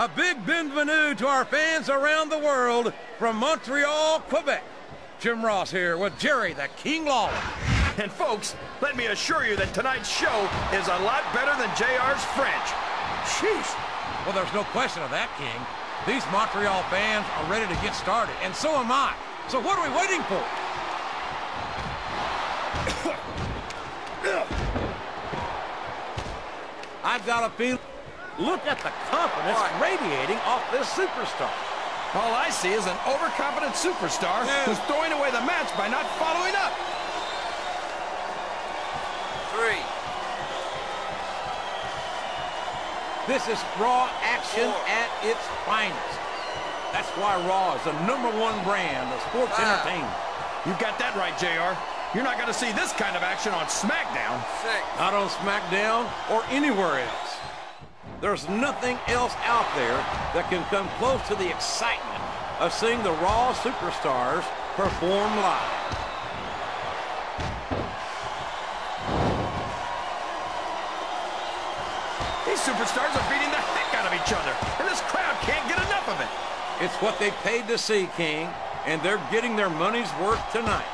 A big bienvenue to our fans around the world from Montreal, Quebec. Jim Ross here with Jerry the King Lawler. And folks, let me assure you that tonight's show is a lot better than JR's French. Sheesh. Well, there's no question of that, King. These Montreal fans are ready to get started, and so am I. So what are we waiting for? I've got a feeling. Look at the confidence radiating off this superstar. All I see is an overconfident superstar who's throwing away the match by not following up. 3. This is Raw action at its finest. That's why Raw is the #1 brand of sports entertainment. You got that right, JR. You're not going to see this kind of action on SmackDown. 6. Not on SmackDown or anywhere else. There's nothing else out there that can come close to the excitement of seeing the Raw Superstars perform live. These superstars are beating the heck out of each other, and this crowd can't get enough of it. It's what they paid to see, King, and they're getting their money's worth tonight.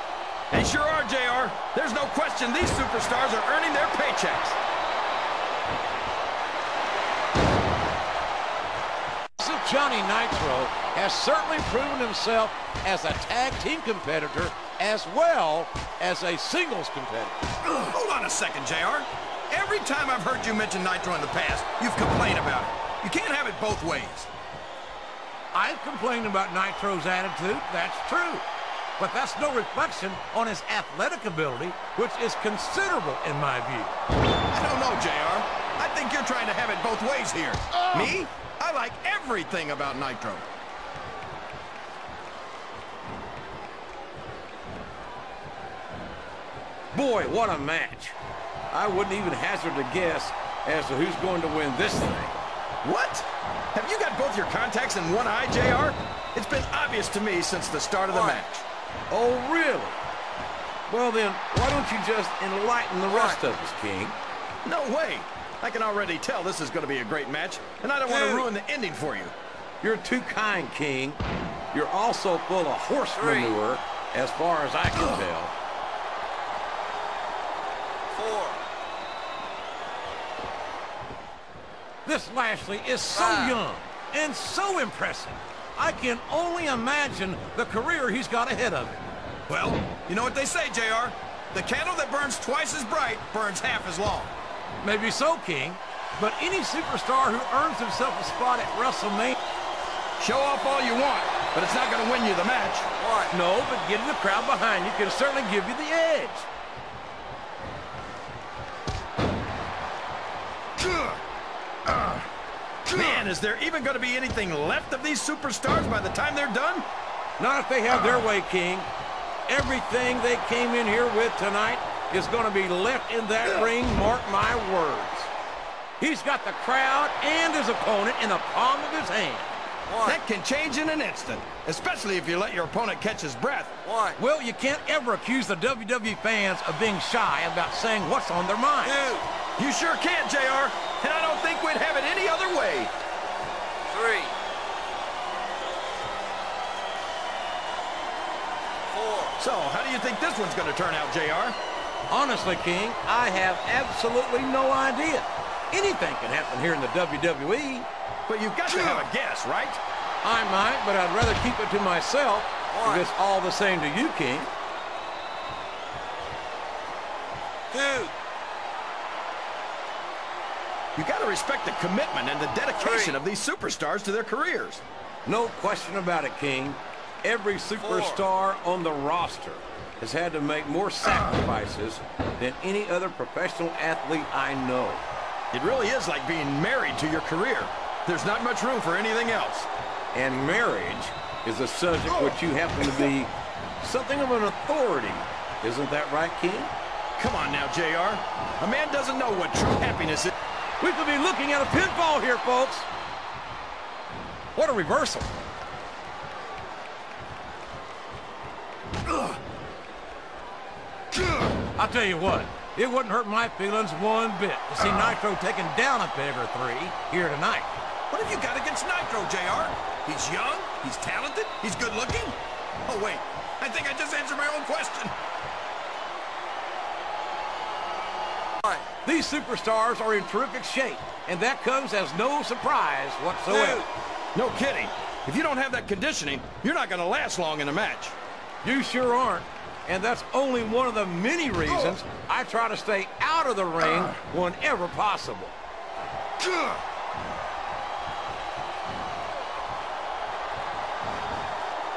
They sure are, JR. There's no question these superstars are earning their paychecks. Johnny Nitro has certainly proven himself as a tag team competitor as well as a singles competitor. Hold on a second, JR. Every time I've heard you mention Nitro in the past, you've complained about it. You can't have it both ways. I've complained about Nitro's attitude, that's true. But that's no reflection on his athletic ability, which is considerable in my view. I don't know, JR. I think you're trying to have it both ways here. Me? I like everything about Nitro. Boy, what a match. I wouldn't even hazard a guess as to who's going to win this thing. What? Have you got both your contacts in one eye, JR? It's been obvious to me since the start of the match. Oh, really? Well, then, why don't you just enlighten the rest of us, King? No way. I can already tell this is going to be a great match, and I don't want to ruin the ending for you. You're too kind, King. You're also full of horse manure, as far as I can tell. 4. This Lashley is so young and so impressive. I can only imagine the career he's got ahead of him. Well, you know what they say, JR. The candle that burns twice as bright burns half as long. Maybe so, King, but any superstar who earns himself a spot at WrestleMania... Show off all you want, but it's not going to win you the match. No, but getting the crowd behind you can certainly give you the edge. Man, is there even going to be anything left of these superstars by the time they're done? Not if they have their way, King. Everything they came in here with tonight is going to be left in that ring, mark my words. He's got the crowd and his opponent in the palm of his hand. That can change in an instant, especially if you let your opponent catch his breath. Well, you can't ever accuse the WWE fans of being shy about saying what's on their mind. You sure can, JR, and I don't think we'd have it any other way. 3. 4. So, how do you think this one's going to turn out, JR? Honestly, King, I have absolutely no idea. Anything can happen here in the WWE. But you've got to have a guess, right? I might, but I'd rather keep it to myself if it's all the same to you, King. 2. You got to respect the commitment and the dedication of these superstars to their careers. No question about it, King. Every superstar on the roster has had to make more sacrifices than any other professional athlete I know. It really is like being married to your career. There's not much room for anything else. And marriage is a subject which you happen to be something of an authority. Isn't that right, King? Come on now, JR. A man doesn't know what true happiness is. We could be looking at a pinfall here, folks. What a reversal. I'll tell you what, it wouldn't hurt my feelings one bit to see Nitro taking down a peg or 3 here tonight. What have you got against Nitro, JR? He's young, he's talented, he's good looking. Oh, wait, I think I just answered my own question. These superstars are in terrific shape, and that comes as no surprise whatsoever. No kidding. If you don't have that conditioning, you're not going to last long in a match. You sure aren't. And that's only one of the many reasons I try to stay out of the ring whenever possible.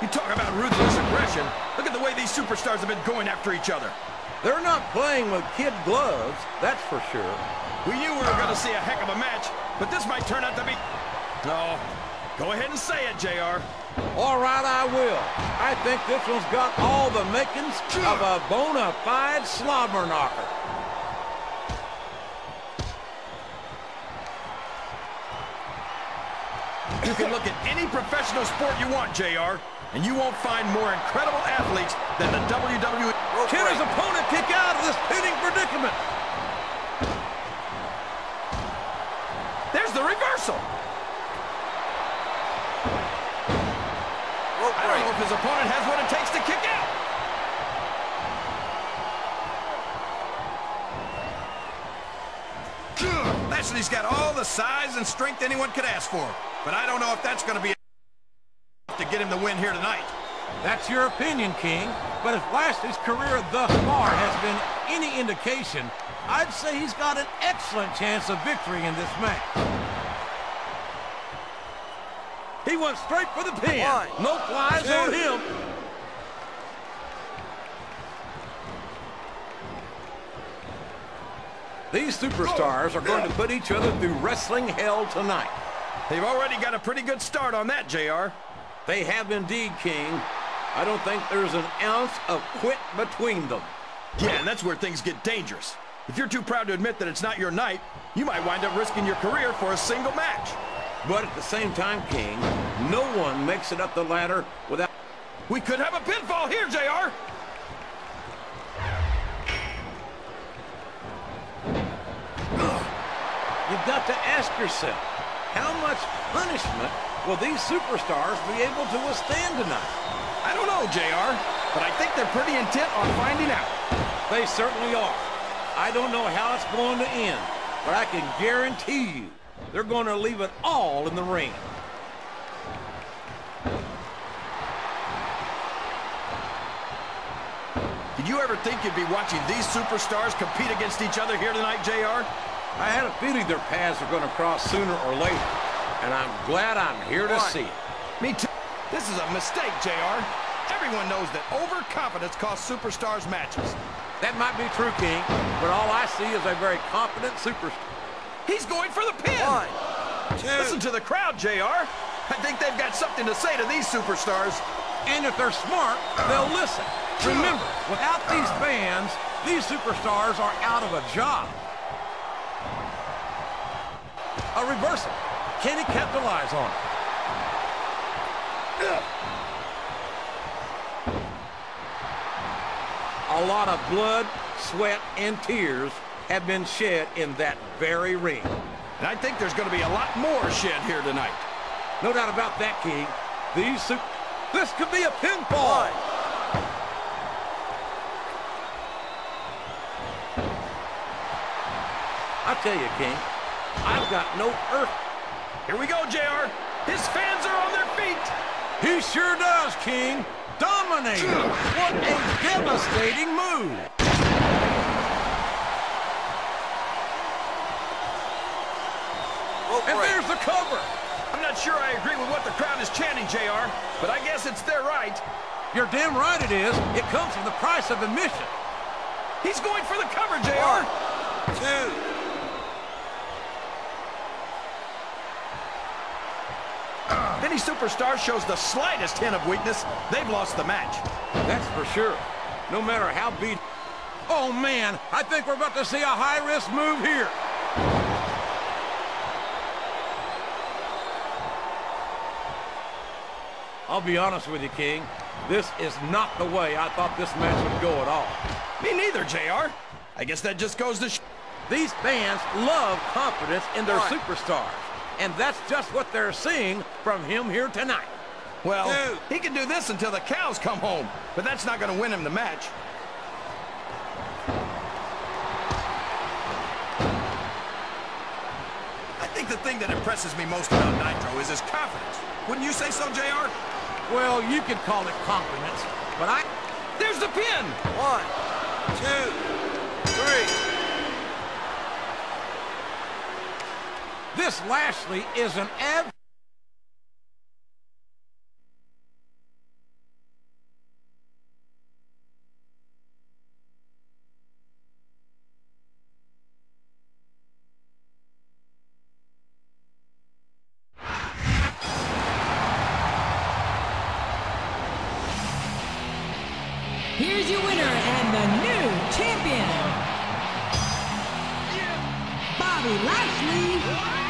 You talk about ruthless aggression. Look at the way these superstars have been going after each other. They're not playing with kid gloves, that's for sure. We knew we were going to see a heck of a match, but this might turn out to be... No, go ahead and say it, JR. All right, I will. I think this one's got all the makings of a bona fide slobber knocker. You can look at any professional sport you want, JR, and you won't find more incredible athletes than the WWE. Can his opponent kick out of this pinning predicament? There's the reversal. I don't know if his opponent has what it takes to kick out. Lashley's got all the size and strength anyone could ask for, but I don't know if that's going to be enough to get him the win here tonight. That's your opinion, King. But if Lashley's career thus far has been any indication, I'd say he's got an excellent chance of victory in this match. He went straight for the pin. No flies on him. These superstars are going to put each other through wrestling hell tonight. They've already got a pretty good start on that, JR. They have indeed, King. I don't think there's an ounce of quit between them. Yeah, and that's where things get dangerous. If you're too proud to admit that it's not your night, you might wind up risking your career for a single match. But at the same time, King, no one makes it up the ladder without... We could have a pinfall here, JR. You've got to ask yourself, how much punishment will these superstars be able to withstand tonight? I don't know, JR, but I think they're pretty intent on finding out. They certainly are. I don't know how it's going to end, but I can guarantee you they're going to leave it all in the ring. Did you ever think you'd be watching these superstars compete against each other here tonight, JR? I had a feeling their paths were going to cross sooner or later, and I'm glad I'm here to see it. Me too. This is a mistake, JR. Everyone knows that overconfidence costs superstars matches. That might be true, King, but all I see is a very confident superstar. He's going for the pin. 1, 2. Listen to the crowd, JR. I think they've got something to say to these superstars. And if they're smart, they'll listen. Remember, without these fans, these superstars are out of a job. A reversal. Can he capitalize on it? A lot of blood, sweat, and tears have been shed in that very ring. And I think there's going to be a lot more shed here tonight. No doubt about that, King. This could be a pinfall. 1. I tell you, King, I've got no earth. Here we go, JR. His fans are on their feet. He sure does, King. Dominating. What a devastating move. And there's the cover. I'm not sure I agree with what the crowd is chanting, JR, but I guess it's their right. You're damn right it is. It comes from the price of admission. He's going for the cover, JR. 2. If any superstar shows the slightest hint of weakness, they've lost the match. That's for sure. No matter how beat... Oh, man, I think we're about to see a high-risk move here. I'll be honest with you, King. This is not the way I thought this match would go at all. Me neither, JR. I guess that just goes to... These fans love confidence in their superstars. and that's just what they're seeing from him here tonight. Well, he can do this until the cows come home, but that's not going to win him the match. I think the thing that impresses me most about Nitro is his confidence. Wouldn't you say so, JR? Well, you could call it compliments, but There's the pin! 1, 2, 3. This Lashley is an Here's your winner and the new champion, Bobby Lashley.